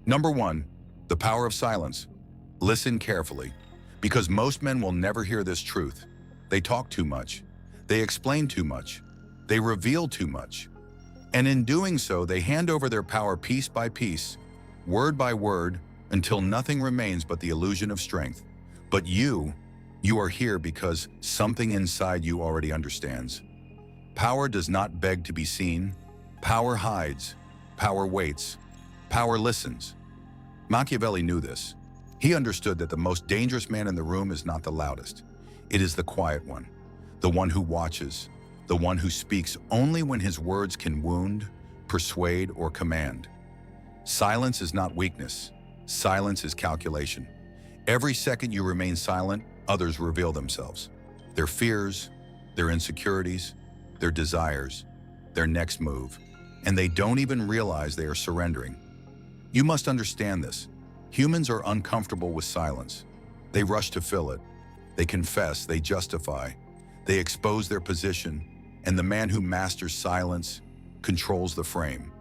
Number 1, the power of silence. Listen carefully, because most men will never hear this truth. They talk too much. They explain too much. They reveal too much. And in doing so, they hand over their power piece by piece, word by word, until nothing remains but the illusion of strength. But you are here because something inside you already understands. Power does not beg to be seen. Power hides. Power waits. Power listens. Machiavelli knew this. He understood that the most dangerous man in the room is not the loudest. It is the quiet one, the one who watches, the one who speaks only when his words can wound, persuade, or command. Silence is not weakness. Silence is calculation. Every second you remain silent, others reveal themselves. Their fears, their insecurities, their desires, their next move, and they don't even realize they are surrendering. You must understand this. Humans are uncomfortable with silence. They rush to fill it. They confess, they justify, they expose their position, and the man who masters silence controls the frame.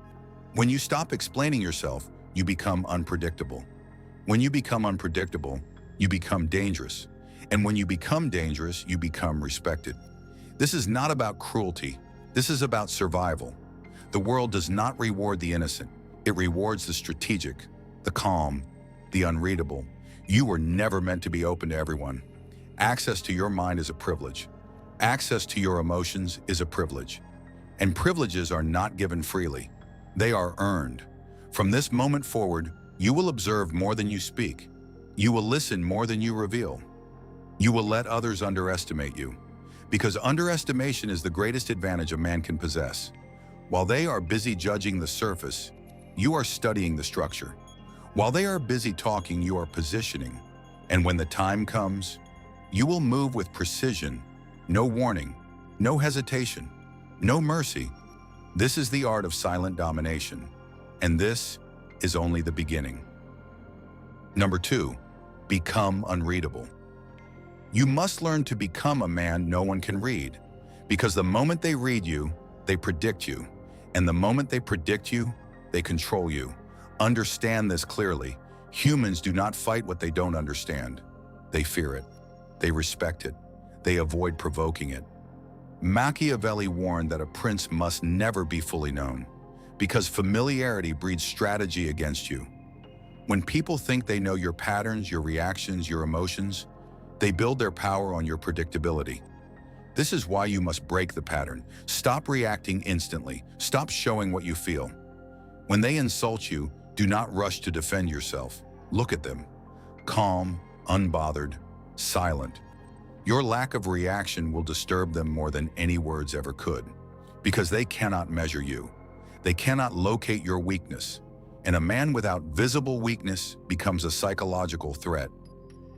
When you stop explaining yourself, you become unpredictable. When you become unpredictable, you become dangerous. And when you become dangerous, you become respected. This is not about cruelty. This is about survival. The world does not reward the innocent. It rewards the strategic, the calm, the unreadable. You were never meant to be open to everyone. Access to your mind is a privilege. Access to your emotions is a privilege. And privileges are not given freely. They are earned. From this moment forward, you will observe more than you speak. You will listen more than you reveal. You will let others underestimate you, because underestimation is the greatest advantage a man can possess. While they are busy judging the surface, you are studying the structure. While they are busy talking, you are positioning. And when the time comes, you will move with precision, no warning, no hesitation, no mercy. This is the art of silent domination, and this is only the beginning. Number 2, become unreadable. You must learn to become a man no one can read, because the moment they read you, they predict you, and the moment they predict you, they control you. Understand this clearly. Humans do not fight what they don't understand. They fear it. They respect it. They avoid provoking it. Machiavelli warned that a prince must never be fully known, because familiarity breeds strategy against you. When people think they know your patterns, your reactions, your emotions, they build their power on your predictability. This is why you must break the pattern. Stop reacting instantly. Stop showing what you feel. When they insult you, do not rush to defend yourself. Look at them. Calm, unbothered, silent. Your lack of reaction will disturb them more than any words ever could, because they cannot measure you. They cannot locate your weakness, and a man without visible weakness becomes a psychological threat.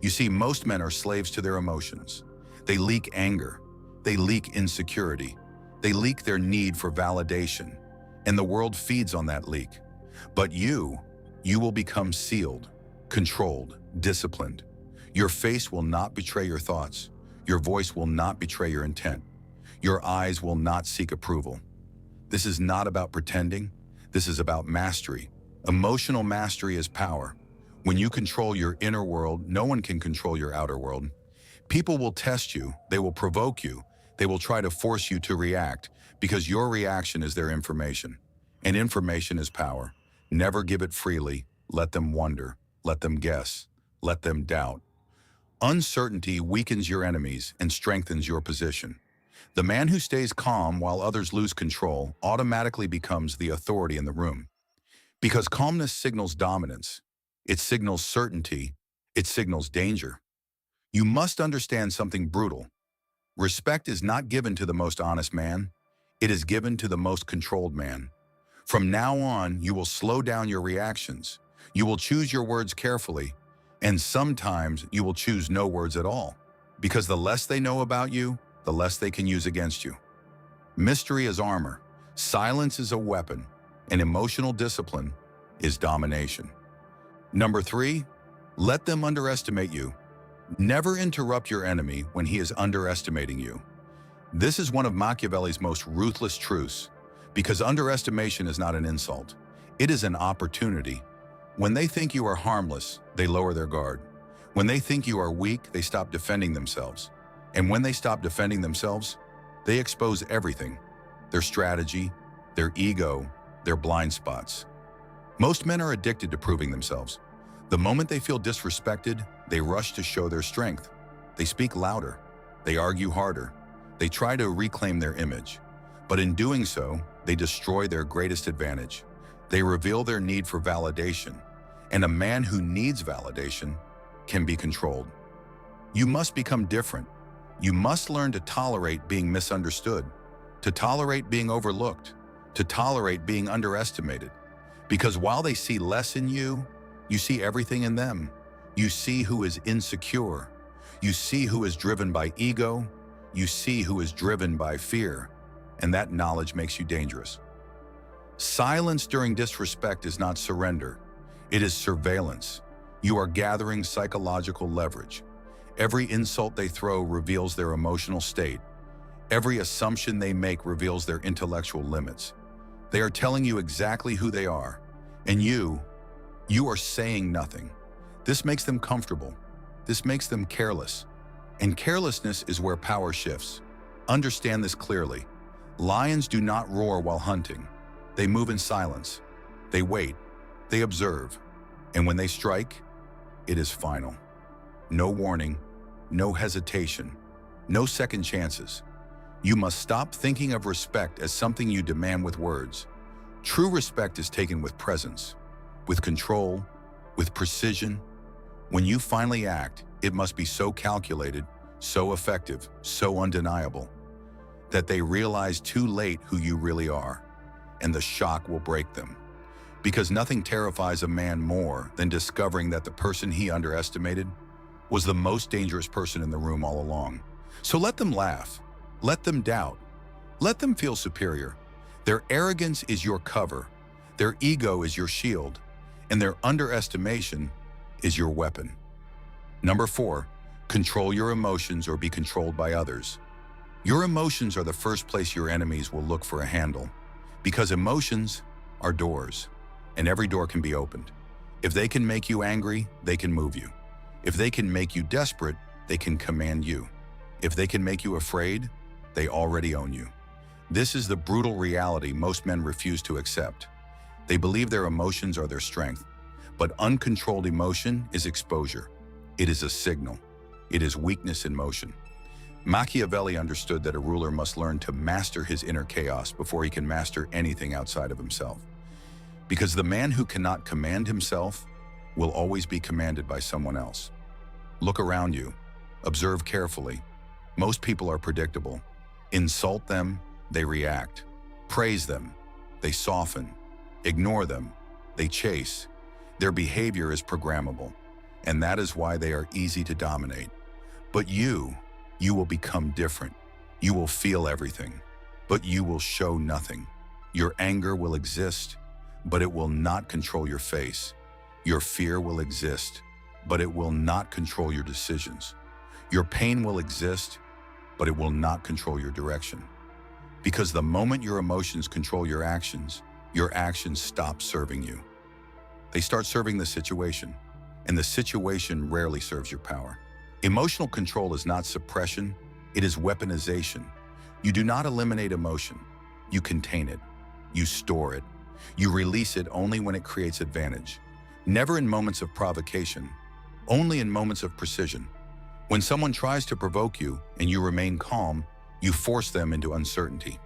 You see, most men are slaves to their emotions. They leak anger. They leak insecurity. They leak their need for validation, and the world feeds on that leak. But you will become sealed, controlled, disciplined. Your face will not betray your thoughts. Your voice will not betray your intent. Your eyes will not seek approval. This is not about pretending. This is about mastery. Emotional mastery is power. When you control your inner world, no one can control your outer world. People will test you. They will provoke you. They will try to force you to react, because your reaction is their information. And information is power. Never give it freely. Let them wonder. Let them guess. Let them doubt. Uncertainty weakens your enemies and strengthens your position. The man who stays calm while others lose control automatically becomes the authority in the room. Because calmness signals dominance. It signals certainty. It signals danger. You must understand something brutal. Respect is not given to the most honest man. It is given to the most controlled man. From now on, you will slow down your reactions. You will choose your words carefully. And sometimes you will choose no words at all, because the less they know about you, the less they can use against you. Mystery is armor, silence is a weapon, and emotional discipline is domination. Number 3, let them underestimate you. Never interrupt your enemy when he is underestimating you. This is one of Machiavelli's most ruthless truths, because underestimation is not an insult. It is an opportunity. When they think you are harmless, they lower their guard. When they think you are weak, they stop defending themselves. And when they stop defending themselves, they expose everything: their strategy, their ego, their blind spots. Most men are addicted to proving themselves. The moment they feel disrespected, they rush to show their strength. They speak louder. They argue harder. They try to reclaim their image. But in doing so, they destroy their greatest advantage. They reveal their need for validation. And a man who needs validation can be controlled. You must become different. You must learn to tolerate being misunderstood, to tolerate being overlooked, to tolerate being underestimated. Because while they see less in you, you see everything in them. You see who is insecure. You see who is driven by ego. You see who is driven by fear. And that knowledge makes you dangerous. Silence during disrespect is not surrender. It is surveillance. You are gathering psychological leverage. Every insult they throw reveals their emotional state. Every assumption they make reveals their intellectual limits. They are telling you exactly who they are. And you are saying nothing. This makes them comfortable. This makes them careless. And carelessness is where power shifts. Understand this clearly. Lions do not roar while hunting. They move in silence. They wait. They observe. And when they strike, it is final. No warning, no hesitation, no second chances. You must stop thinking of respect as something you demand with words. True respect is taken with presence, with control, with precision. When you finally act, it must be so calculated, so effective, so undeniable, that they realize too late who you really are, and the shock will break them. Because nothing terrifies a man more than discovering that the person he underestimated was the most dangerous person in the room all along. So let them laugh. Let them doubt. Let them feel superior. Their arrogance is your cover. Their ego is your shield. And their underestimation is your weapon. Number 4, control your emotions or be controlled by others. Your emotions are the first place your enemies will look for a handle. Because emotions are doors, and every door can be opened. If they can make you angry, they can move you. If they can make you desperate, they can command you. If they can make you afraid, they already own you. This is the brutal reality most men refuse to accept. They believe their emotions are their strength, but uncontrolled emotion is exposure. It is a signal. It is weakness in motion. Machiavelli understood that a ruler must learn to master his inner chaos before he can master anything outside of himself. Because the man who cannot command himself will always be commanded by someone else. Look around you. Observe carefully. Most people are predictable. Insult them, they react. Praise them, they soften. Ignore them, they chase. Their behavior is programmable, and that is why they are easy to dominate. But you will become different. You will feel everything, but you will show nothing. Your anger will exist, but it will not control your face. Your fear will exist, but it will not control your decisions. Your pain will exist, but it will not control your direction. Because the moment your emotions control your actions stop serving you. They start serving the situation, and the situation rarely serves your power. Emotional control is not suppression, it is weaponization. You do not eliminate emotion. You contain it. You store it. You release it only when it creates advantage. Never in moments of provocation, only in moments of precision. When someone tries to provoke you and you remain calm, you force them into uncertainty.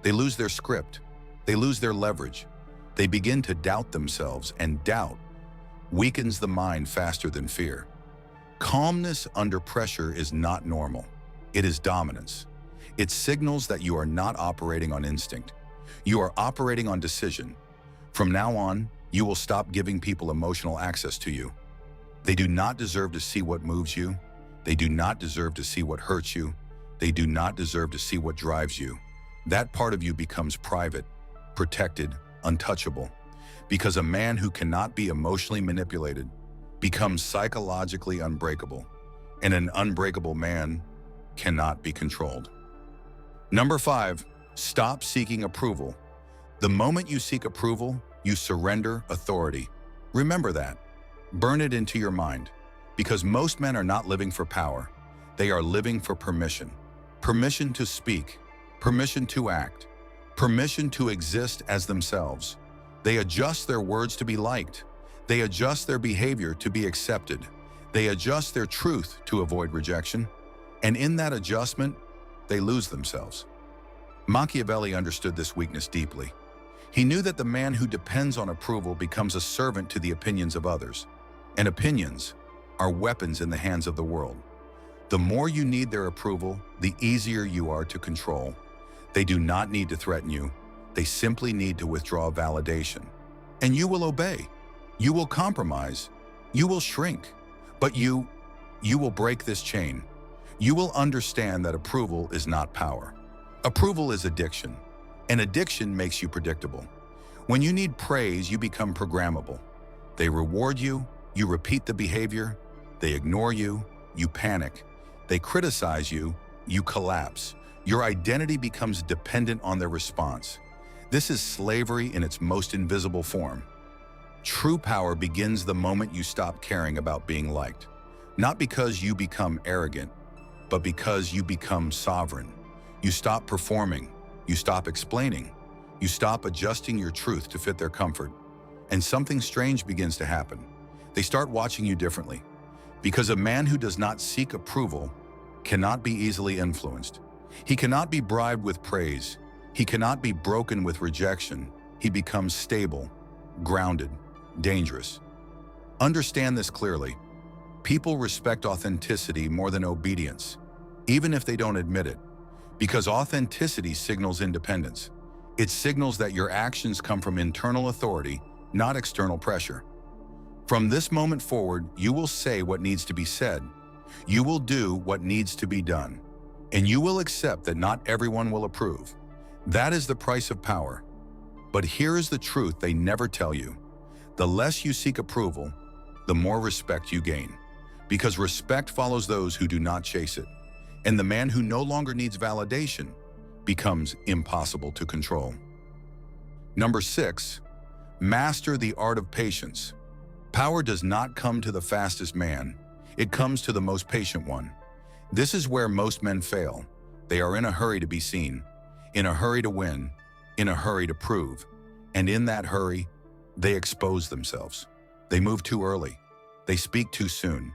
They lose their script. They lose their leverage. They begin to doubt themselves, and doubt weakens the mind faster than fear. Calmness under pressure is not normal. It is dominance. It signals that you are not operating on instinct. You are operating on decision. From now on, you will stop giving people emotional access to you. They do not deserve to see what moves you. They do not deserve to see what hurts you. They do not deserve to see what drives you. That part of you becomes private, protected, untouchable. Because a man who cannot be emotionally manipulated becomes psychologically unbreakable, and an unbreakable man cannot be controlled. Number 5, stop seeking approval. The moment you seek approval, you surrender authority. Remember that. Burn it into your mind. Because most men are not living for power. They are living for permission. Permission to speak. Permission to act. Permission to exist as themselves. They adjust their words to be liked. They adjust their behavior to be accepted. They adjust their truth to avoid rejection. And in that adjustment, they lose themselves. Machiavelli understood this weakness deeply. He knew that the man who depends on approval becomes a servant to the opinions of others. And opinions are weapons in the hands of the world. The more you need their approval, the easier you are to control. They do not need to threaten you. They simply need to withdraw validation. And you will obey. You will compromise. You will shrink. But you will break this chain. You will understand that approval is not power. Approval is addiction. And addiction makes you predictable. When you need praise, you become programmable. They reward you, you repeat the behavior. They ignore you, you panic. They criticize you, you collapse. Your identity becomes dependent on their response. This is slavery in its most invisible form. True power begins the moment you stop caring about being liked. Not because you become arrogant, but because you become sovereign. You stop performing. You stop explaining. You stop adjusting your truth to fit their comfort. And something strange begins to happen. They start watching you differently. Because a man who does not seek approval cannot be easily influenced. He cannot be bribed with praise. He cannot be broken with rejection. He becomes stable, grounded, dangerous. Understand this clearly. People respect authenticity more than obedience, even if they don't admit it, because authenticity signals independence. It signals that your actions come from internal authority, not external pressure. From this moment forward, you will say what needs to be said. You will do what needs to be done. And you will accept that not everyone will approve. That is the price of power. But here is the truth they never tell you. The less you seek approval, the more respect you gain. Because respect follows those who do not chase it. And the man who no longer needs validation becomes impossible to control. Number 6, master the art of patience. Power does not come to the fastest man. It comes to the most patient one. This is where most men fail. They are in a hurry to be seen, in a hurry to win, in a hurry to prove. And in that hurry, they expose themselves. They move too early. They speak too soon.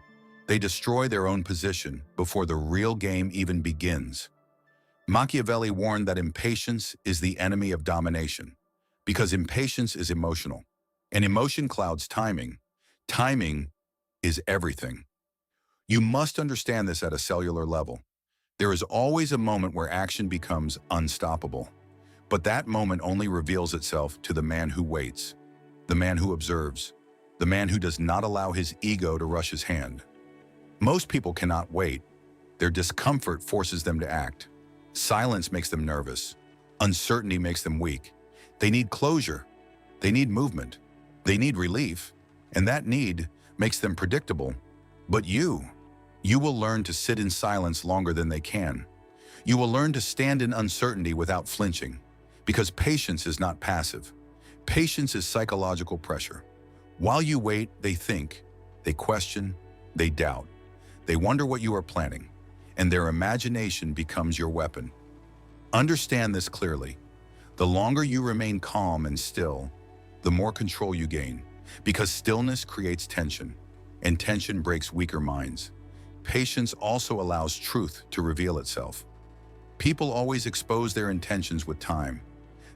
They destroy their own position before the real game even begins. Machiavelli warned that impatience is the enemy of domination, because impatience is emotional, and emotion clouds timing. Timing is everything. You must understand this at a cellular level. There is always a moment where action becomes unstoppable, but that moment only reveals itself to the man who waits, the man who observes, the man who does not allow his ego to rush his hand. Most people cannot wait. Their discomfort forces them to act. Silence makes them nervous. Uncertainty makes them weak. They need closure. They need movement. They need relief. And that need makes them predictable. But you will learn to sit in silence longer than they can. You will learn to stand in uncertainty without flinching, because patience is not passive. Patience is psychological pressure. While you wait, they think, they question, they doubt. They wonder what you are planning, and their imagination becomes your weapon. Understand this clearly. The longer you remain calm and still, the more control you gain, because stillness creates tension, and tension breaks weaker minds. Patience also allows truth to reveal itself. People always expose their intentions with time.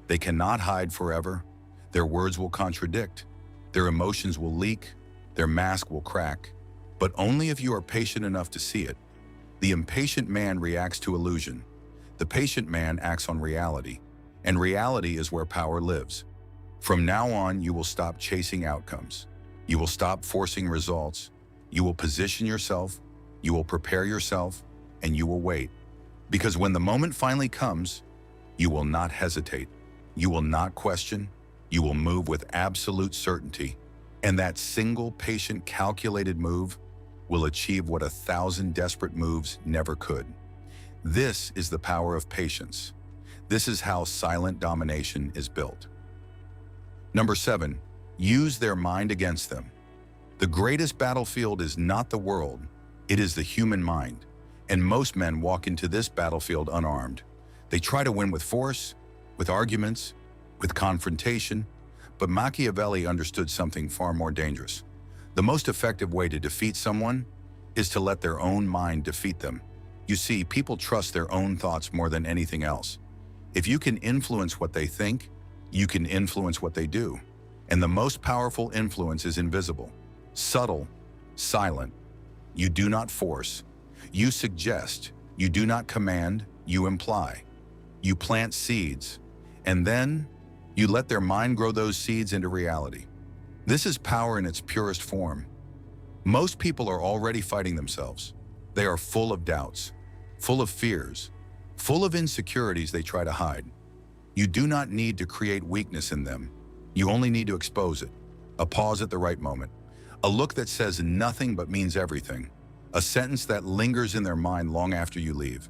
They cannot hide forever. Their words will contradict. Their emotions will leak. Their mask will crack. But only if you are patient enough to see it. The impatient man reacts to illusion. The patient man acts on reality. And reality is where power lives. From now on, you will stop chasing outcomes. You will stop forcing results. You will position yourself. You will prepare yourself. And you will wait. Because when the moment finally comes, you will not hesitate. You will not question. You will move with absolute certainty. And that single, patient, calculated move will achieve what 1,000 desperate moves never could. This is the power of patience. This is how silent domination is built. Number 7, use their mind against them. The greatest battlefield is not the world, it is the human mind. And most men walk into this battlefield unarmed. They try to win with force, with arguments, with confrontation, but Machiavelli understood something far more dangerous. The most effective way to defeat someone is to let their own mind defeat them. You see, people trust their own thoughts more than anything else. If you can influence what they think, you can influence what they do. And the most powerful influence is invisible, subtle, silent. You do not force. You suggest. You do not command. You imply. You plant seeds. And then you let their mind grow those seeds into reality. This is power in its purest form. Most people are already fighting themselves. They are full of doubts, full of fears, full of insecurities they try to hide. You do not need to create weakness in them. You only need to expose it. A pause at the right moment. A look that says nothing but means everything. A sentence that lingers in their mind long after you leave.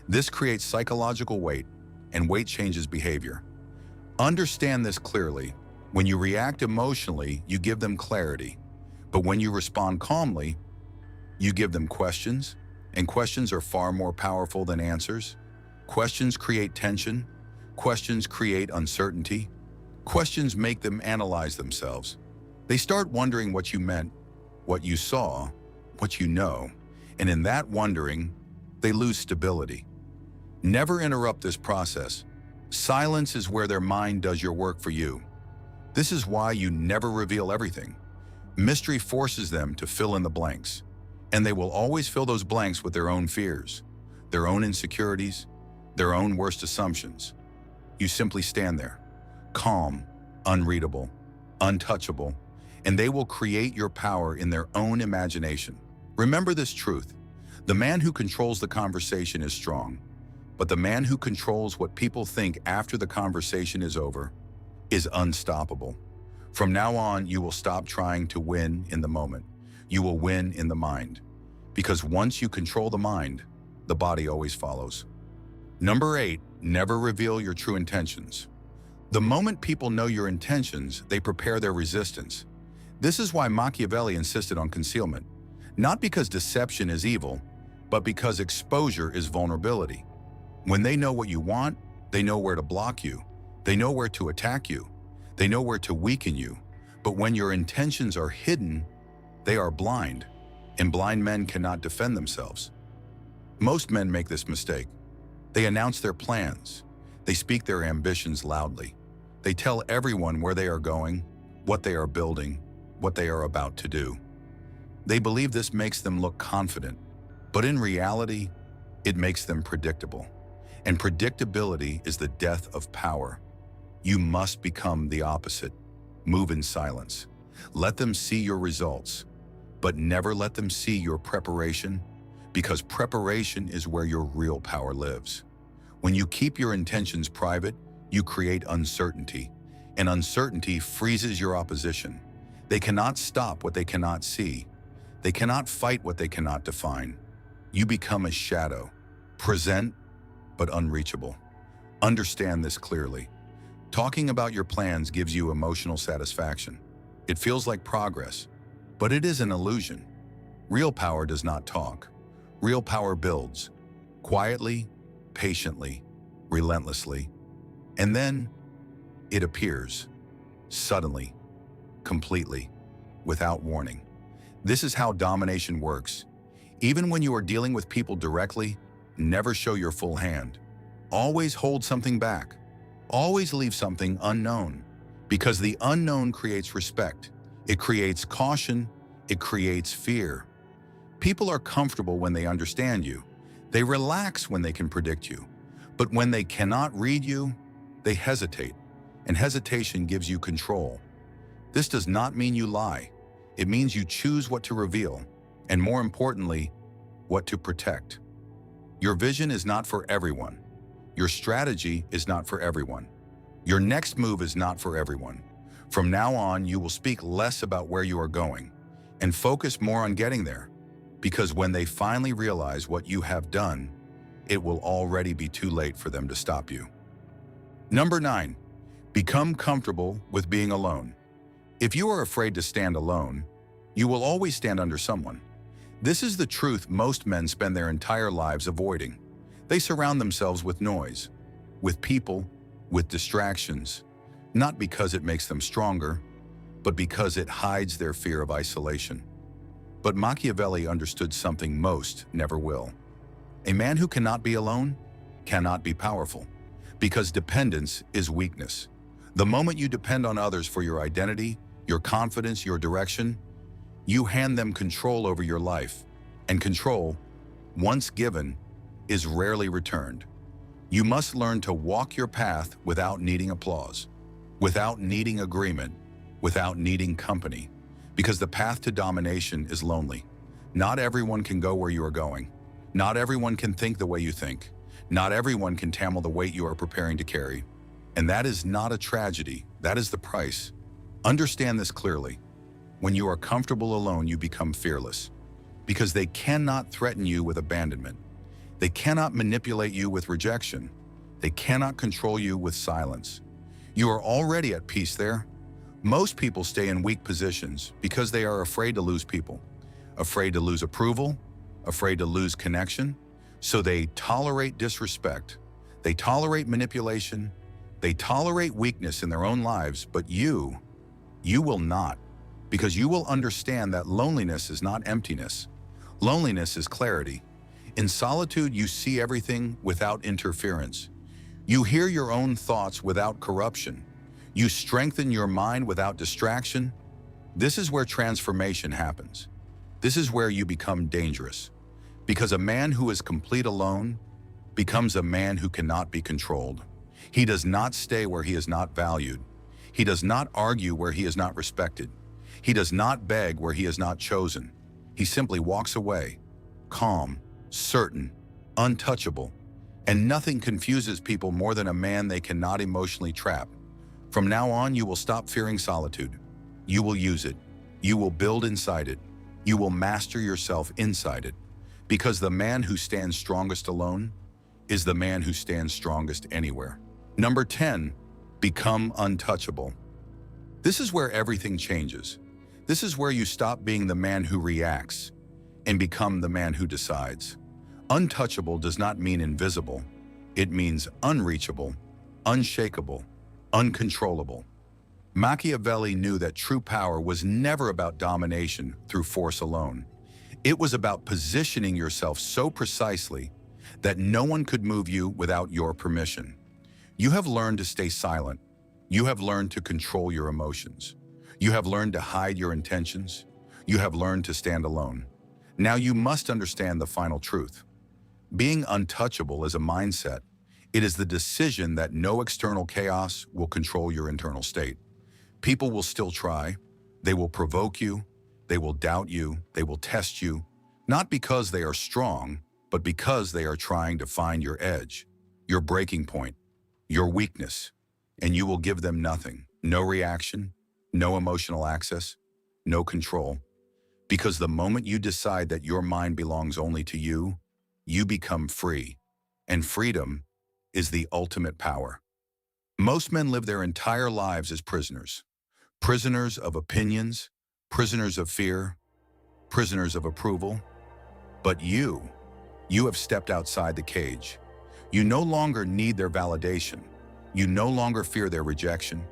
This creates psychological weight, and weight changes behavior. Understand this clearly. When you react emotionally, you give them clarity. But when you respond calmly, you give them questions, and questions are far more powerful than answers. Questions create tension. Questions create uncertainty. Questions make them analyze themselves. They start wondering what you meant, what you saw, what you know, and in that wondering, they lose stability. Never interrupt this process. Silence is where their mind does your work for you. This is why you never reveal everything. Mystery forces them to fill in the blanks, and they will always fill those blanks with their own fears, their own insecurities, their own worst assumptions. You simply stand there, calm, unreadable, untouchable, and they will create your power in their own imagination. Remember this truth. The man who controls the conversation is strong, but the man who controls what people think after the conversation is over is unstoppable. From now on, you will stop trying to win in the moment. You will win in the mind. Because once you control the mind, the body always follows. Number 8, never reveal your true intentions. The moment people know your intentions, they prepare their resistance. This is why Machiavelli insisted on concealment. Not because deception is evil, but because exposure is vulnerability. When they know what you want, they know where to block you. They know where to attack you. They know where to weaken you. But when your intentions are hidden, they are blind, and blind men cannot defend themselves. Most men make this mistake. They announce their plans. They speak their ambitions loudly. They tell everyone where they are going, what they are building, what they are about to do. They believe this makes them look confident, but in reality, it makes them predictable. And predictability is the death of power. You must become the opposite. Move in silence. Let them see your results, but never let them see your preparation, because preparation is where your real power lives. When you keep your intentions private, you create uncertainty, and uncertainty freezes your opposition. They cannot stop what they cannot see. They cannot fight what they cannot define. You become a shadow, present but unreachable. Understand this clearly. Talking about your plans gives you emotional satisfaction. It feels like progress, but it is an illusion. Real power does not talk. Real power builds, quietly, patiently, relentlessly, and then it appears, suddenly, completely, without warning. This is how domination works. Even when you are dealing with people directly, never show your full hand. Always hold something back. Always leave something unknown, because the unknown creates respect. It creates caution. It creates fear. People are comfortable when they understand you. They relax when they can predict you. But when they cannot read you, they hesitate, and hesitation gives you control. This does not mean you lie. It means you choose what to reveal, and more importantly, what to protect. Your vision is not for everyone. Your strategy is not for everyone. Your next move is not for everyone. From now on, you will speak less about where you are going and focus more on getting there, because when they finally realize what you have done, it will already be too late for them to stop you. Number 9, become comfortable with being alone. If you are afraid to stand alone, you will always stand under someone. This is the truth most men spend their entire lives avoiding. They surround themselves with noise, with people, with distractions, not because it makes them stronger, but because it hides their fear of isolation. But Machiavelli understood something most never will. A man who cannot be alone cannot be powerful, because dependence is weakness. The moment you depend on others for your identity, your confidence, your direction, you hand them control over your life, and control, once given, is rarely returned. You must learn to walk your path without needing applause, without needing agreement, without needing company, because the path to domination is lonely. Not everyone can go where you are going. Not everyone can think the way you think. Not everyone can tamel the weight you are preparing to carry. And that is not a tragedy, that is the price. Understand this clearly. When you are comfortable alone, you become fearless, because they cannot threaten you with abandonment. They cannot manipulate you with rejection. They cannot control you with silence. You are already at peace there. Most people stay in weak positions because they are afraid to lose people, afraid to lose approval, afraid to lose connection. So they tolerate disrespect. They tolerate manipulation. They tolerate weakness in their own lives, but you will not, because you will understand that loneliness is not emptiness. Loneliness is clarity. In solitude, you see everything without interference. You hear your own thoughts without corruption. You strengthen your mind without distraction. This is where transformation happens. This is where you become dangerous, because a man who is complete alone becomes a man who cannot be controlled. He does not stay where he is not valued. He does not argue where he is not respected. He does not beg where he is not chosen. He simply walks away, calm, certain, untouchable, and nothing confuses people more than a man they cannot emotionally trap. From now on, you will stop fearing solitude. You will use it. You will build inside it. You will master yourself inside it, because the man who stands strongest alone is the man who stands strongest anywhere. Number 10, become untouchable. This is where everything changes. This is where you stop being the man who reacts and become the man who decides. Untouchable does not mean invisible. It means unreachable, unshakable, uncontrollable. Machiavelli knew that true power was never about domination through force alone. It was about positioning yourself so precisely that no one could move you without your permission. You have learned to stay silent. You have learned to control your emotions. You have learned to hide your intentions. You have learned to stand alone. Now you must understand the final truth. Being untouchable is a mindset. It is the decision that no external chaos will control your internal state. People will still try. They will provoke you. They will doubt you. They will test you, not because they are strong, but because they are trying to find your edge, your breaking point, your weakness, and you will give them nothing, no reaction, no emotional access, no control. Because the moment you decide that your mind belongs only to you, you become free. And freedom is the ultimate power. Most men live their entire lives as prisoners. Prisoners of opinions, prisoners of fear, prisoners of approval. But you have stepped outside the cage. You no longer need their validation. You no longer fear their rejection.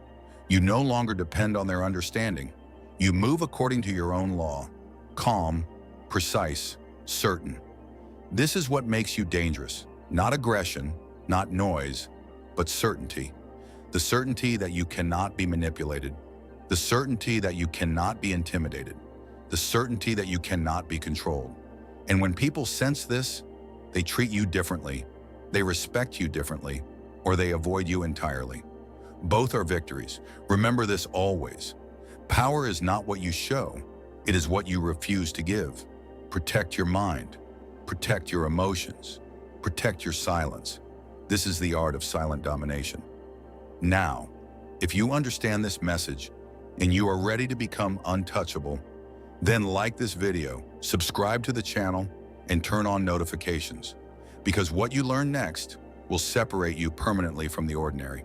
You no longer depend on their understanding. You move according to your own law, calm, precise, certain. This is what makes you dangerous. Not aggression, not noise, but certainty. The certainty that you cannot be manipulated. The certainty that you cannot be intimidated. The certainty that you cannot be controlled. And when people sense this, they treat you differently. They respect you differently, or they avoid you entirely. Both are victories. Remember this always. Power is not what you show. It is what you refuse to give. Protect your mind. Protect your emotions. Protect your silence. This is the art of silent domination. Now, if you understand this message and you are ready to become untouchable, then like this video, subscribe to the channel, and turn on notifications, because what you learn next will separate you permanently from the ordinary.